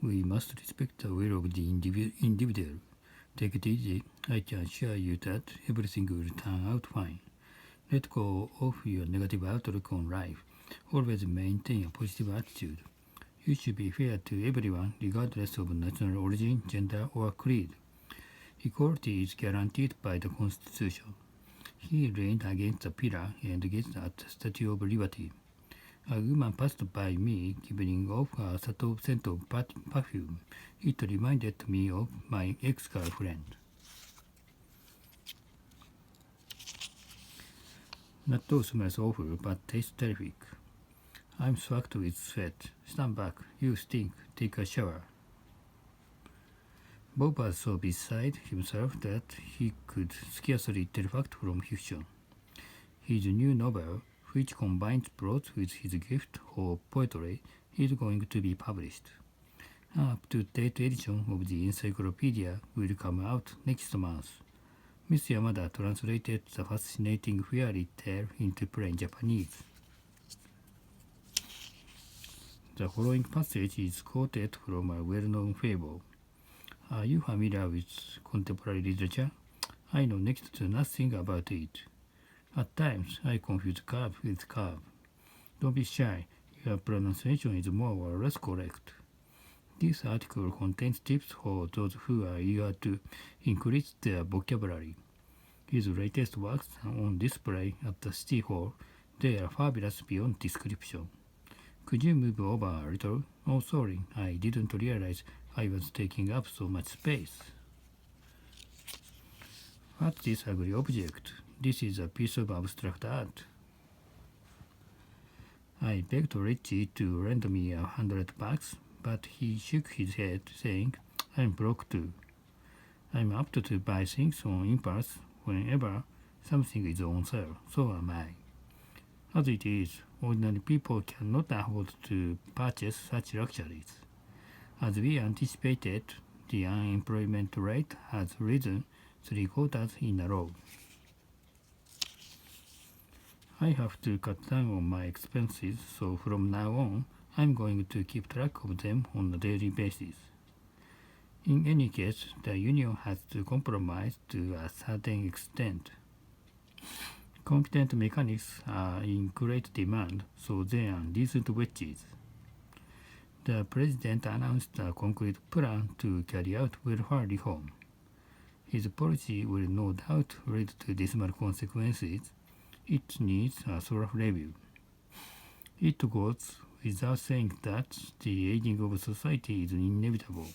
we must respect the will of the individual. Take it easy. I can assure you that everything will turn out fine. Let go of your negative outlook on life. Always maintain a positive attitude. You should be fair to everyone, regardless of national origin, gender, or creed. Equality is guaranteed by the Constitution. He leaned against the pillar and gazed at the Statue of Liberty. A woman passed by me, giving off a subtle scent of perfume. It reminded me of my ex-girlfriend. Natto smells awful, but tastes terrific. I'm soaked with sweat. Stand back. You stink. Take a shower. Bob was so beside himself that he could scarcely tell fact from fiction. His new novel, which combines prose with his gift for poetry, is going to be published. An up-to-date edition of the encyclopedia will come out next month. Miss Yamada translated the fascinating fairy tale into plain Japanese. The following passage is quoted from a well-known fable. Are you familiar with contemporary literature? I know next to nothing about it. At times, I confuse curve with curve. Don't be shy. Your pronunciation is more or less correct. This article contains tips for those who are eager to increase their vocabulary. His latest works are on display at the City Hall. They are fabulous beyond description. Could you move over a little? Oh, sorry, I didn't realize I was taking up so much space. What's this ugly object? This is a piece of abstract art. I begged Richie to lend me $100, but he shook his head, saying, I'm broke too. I'm apt to buy things on impulse whenever something is on sale, so am I. As it is, ordinary people cannot afford to purchase such luxuries. As we anticipated, the unemployment rate has risen 3 quarters in a row. I have to cut down on my expenses, so from now on, I'm going to keep track of them on a daily basis. In any case, the union has to compromise to a certain extent. Competent mechanics are in great demand, so there are decent wages. The president announced a concrete plan to carry out welfare reform. His policy will no doubt lead to dismal consequences. It needs a thorough review. It goes without saying that the aging of society is inevitable.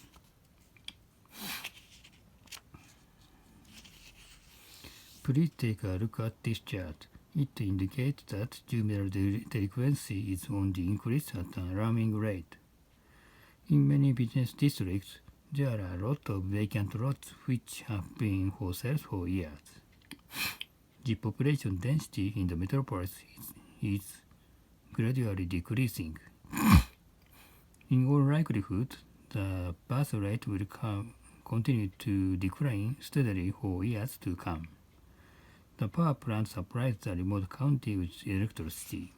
Please take a look at this chart. It indicates that juvenile delinquency is on the increase at an alarming rate. In many business districts, there are a lot of vacant lots which have been for sale for years. The population density in the metropolis is gradually decreasing. In all likelihood, the birth rate will continue to decline steadily for years to come. The power plant supplies the remote county with electricity.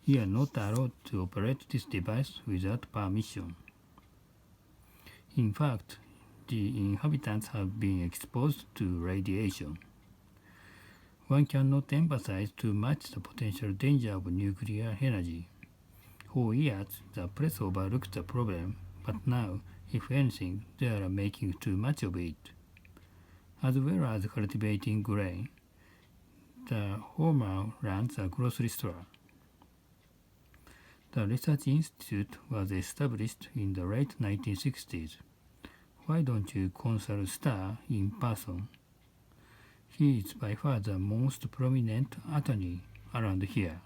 You are not allowed to operate this device without permission. In fact, the inhabitants have been exposed to radiation. One cannot emphasize too much the potential danger of nuclear energy. For years, the press overlooked the problem, but now, if anything, they are making too much of it. As well as cultivating grain, the Homer runs a grocery store. The research institute was established in the late 1960s. Why don't you consult Starr in person? He is by far the most prominent attorney around here.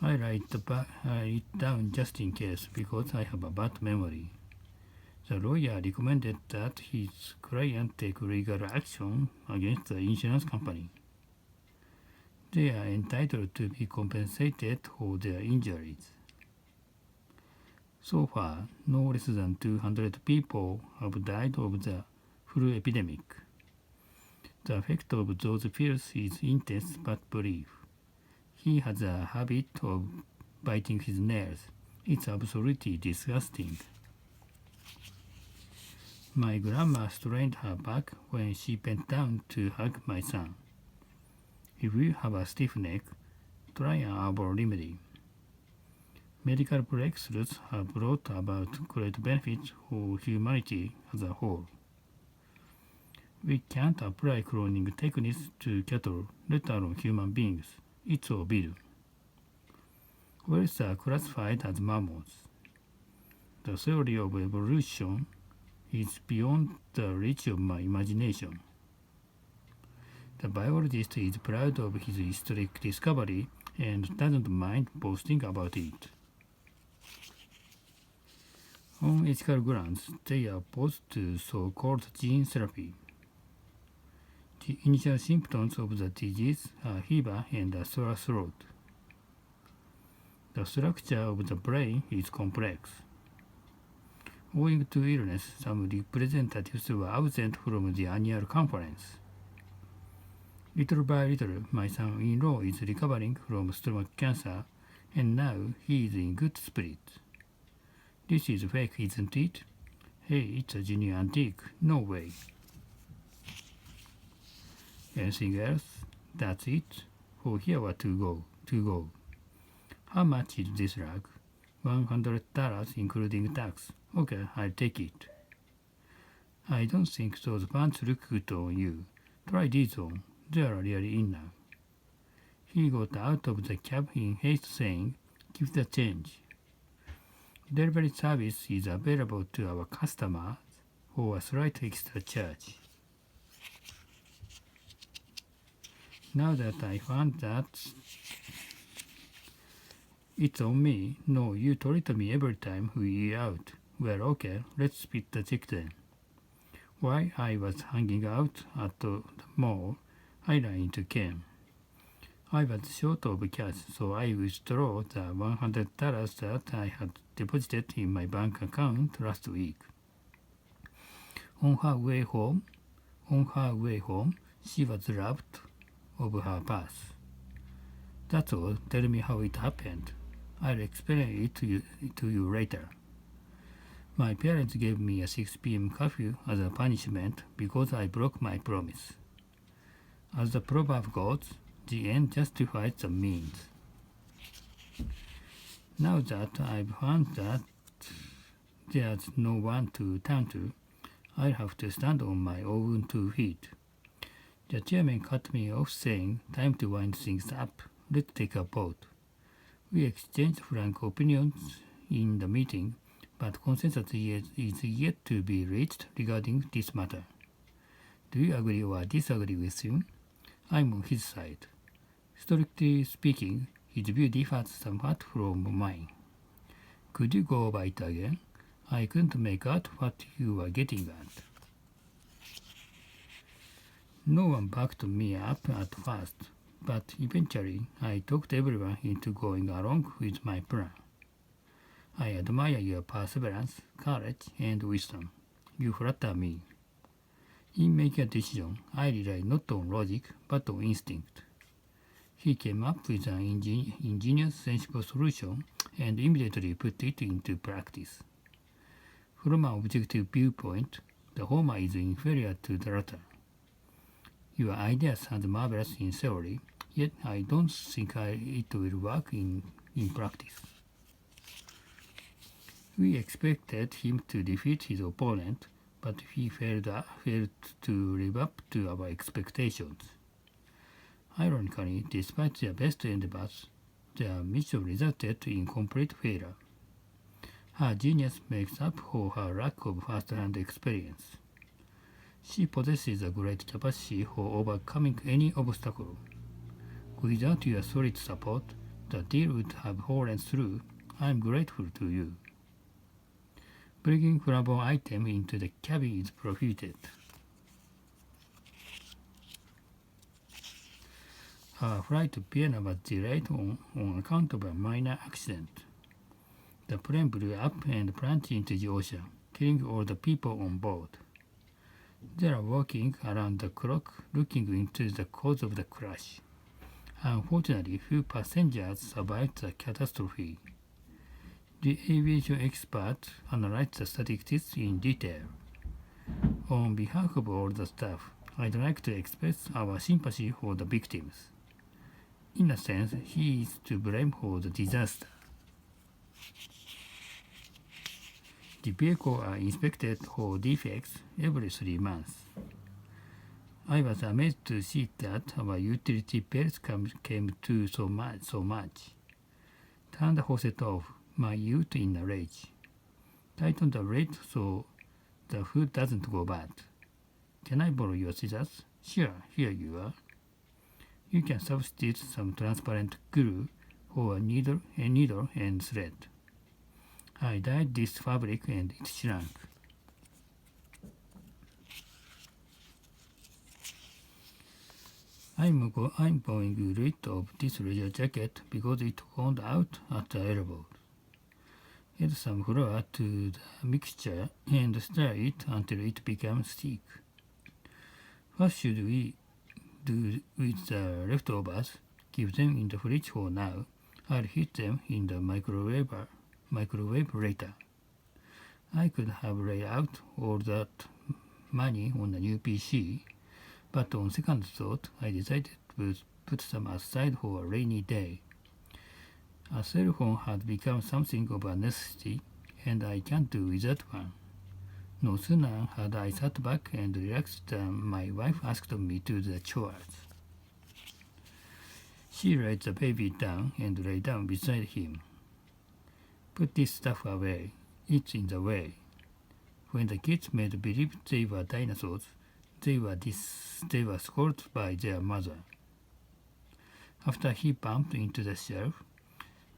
I write it down just in case because I have a bad memory. The lawyer recommended that his client take legal action against the insurance company. They are entitled to be compensated for their injuries. So far, no less than 200 people have died of the flu epidemic. The effect of those pills is intense but brief. He has a habit of biting his nails. It's absolutely disgusting. My grandma strained her back when she bent down to hug my son. If you have a stiff neck, try an herbal remedy. Medical breakthroughs have brought about great benefits for humanity as a whole. We can't apply cloning techniques to cattle, let alone human beings. It's forbidden. Whales are classified as mammals. The theory of evolution is beyond the reach of my imagination. The biologist is proud of his historic discovery and doesn't mind boasting about it. On ethical grounds, they are opposed to so-called gene therapy. The initial symptoms of the disease are fever and a sore throat. The structure of the brain is complex. Owing to illness, some representatives were absent from the annual conference. Little by little, my son-in-law is recovering from stomach cancer, and now he is in good spirits. This is fake, isn't it? Hey, it's a genuine antique. No way. Anything else? That's it? For here or to go. How much is this rug? $100 including tax. Okay, I'll take it. I don't think those pants look good on you. Try these on. They are really in now. He got out of the cab in haste saying, "Give the change." Delivery service is available to our customers for a slight extra charge. Now that I found that it's on me, no, you treat me every time we eat out. Well, okay, let's split the check then. While I was hanging out at the mall, I ran into Ken. I was short of cash, so I withdrew the $100 that I had deposited in my bank account last week. On her way home, she was robbed of her purse. That's all. Tell me how it happened. I'll explain it to you later. My parents gave me a 6 p.m. curfew as a punishment because I broke my promise. As the proverb goes, the end justifies the means. Now that I've found that there's no one to turn to, I'll have to stand on my own 2 feet. The chairman cut me off saying, "Time to wind things up. Let's take a vote." We exchanged frank opinions in the meeting, but consensus is yet to be reached regarding this matter. Do you agree or disagree with him? I'm on his side. Strictly speaking, his view differs somewhat from mine. Could you go over it again? I couldn't make out what you were getting at. No one backed me up at first, but eventually I talked everyone into going along with my plan. I admire your perseverance, courage, and wisdom. You flatter me. In making a decision, I rely not on logic, but on instinct. He came up with an ingenious, sensible solution and immediately put it into practice. From an objective viewpoint, the former is inferior to the latter. Your idea sounds marvelous in theory, yet I don't think it will work in practice. We expected him to defeat his opponent, but he failed to live up to our expectations. Ironically, despite their best endeavors, their mission resulted in complete failure. Her genius makes up for her lack of first-hand experience. She possesses a great capacity for overcoming any obstacle. Without your solid support, the deal would have fallen through. I am grateful to you. Bringing flammable item into the cabin is prohibited. Our flight to Vienna was delayed on account of a minor accident. The plane blew up and plunged into the ocean, killing all the people on board. They are working around the clock looking into the cause of the crash. Unfortunately, few passengers survived the catastrophe. The aviation expert analyzed the statistics in detail. On behalf of all the staff, I'd like to express our sympathy for the victims. In a sense, he is to blame for the disaster. The vehicles are inspected for defects every 3 months. I was amazed to see that our utility belts came to so much. Turned the faucet off, my youth in a rage. Tightened the lid so the food doesn't go bad. Can I borrow your scissors? Sure, here you are. You can substitute some transparent glue for a needle and thread. I dyed this fabric and it shrunk. I'm going rid of this leather jacket because it found out at the elbow. Add some flour to the mixture and stir it until it becomes thick. What should we do with the leftovers? Keep them in the fridge for now. I'll heat them in the microwave later. I could have laid out all that money on a new PC, but on second thought, I decided to put some aside for a rainy day. A cell phone had become something of a necessity, and I can't do without one. No sooner had I sat back and relaxed than my wife asked me to do the chores. She laid the baby down and lay down beside him. Put this stuff away. It's in the way. When the kids made believe they were dinosaurs, they were scolded by their mother. After he bumped into the shelf,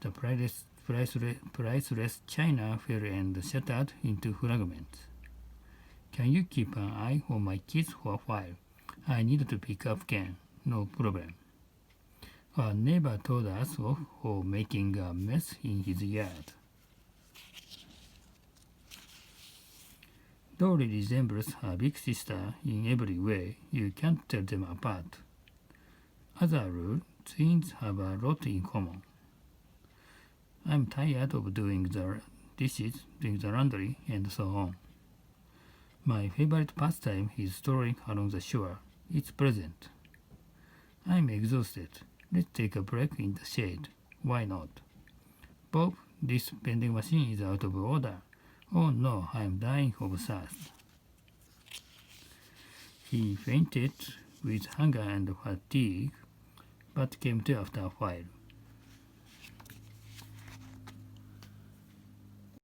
the priceless china fell and shattered into fragments. Can you keep an eye on my kids for a while? I need to pick up Ken. No problem. Our neighbor told us off for making a mess in his yard. Dory resembles her big sister in every way. You can't tell them apart. As a rule, twins have a lot in common. I'm tired of doing the dishes, doing the laundry, and so on. My favorite pastime is strolling along the shore. It's pleasant. I'm exhausted. Let's take a break in the shade. Why not? Bob, this vending machine is out of order. Oh no, I'm dying of thirst. He fainted with hunger and fatigue, but came to after a while.